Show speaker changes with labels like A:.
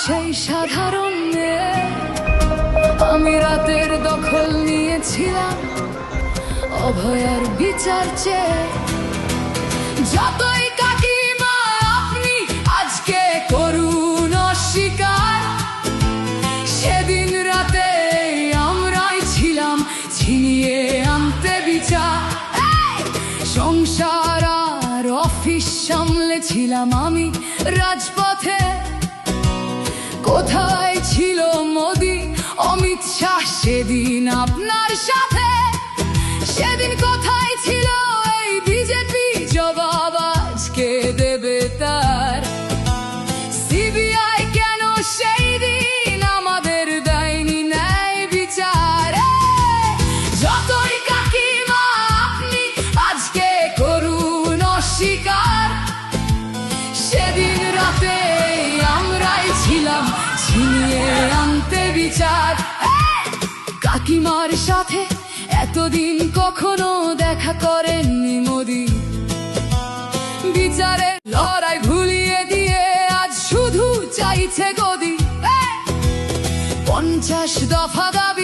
A: সেই সাধারণ মেয়ে, আমি রাতের দখল নিয়েছিলাম অভয়ার বিচার চেয়ে। যতই কাকিমা আপনি আজকে করুন অস্বীকার, সেদিন রাতে আমরাই ছিলাম ছিনিয়ে আনতে বিচার। সংসার আর অফিস সামলেছিলাম আমি রাজপথে। কোথায় ছিল মোদি অমিত শাহ সেদিন আপনার সাথে? সেদিন কোথায় ছিল এই বিজেপি? জবাব আজকে দেবে তার। সিবিআই কেন সেই দিন আমাদের দেয়নি ন্যায় বিচার? যতই কাকিমা আপনি আজকে করুন অস্বীকার, সেদিন রাতে আমরাই ছিলাম ছিনিয়ে আনতে বিচার। কাকিমার সাথে এতদিন কখনো দেখা করেননি মোদি, বিচারের লড়াই ভুলিয়ে দিয়ে আজ শুধু চাইছে গদি। 50 দফা দাবি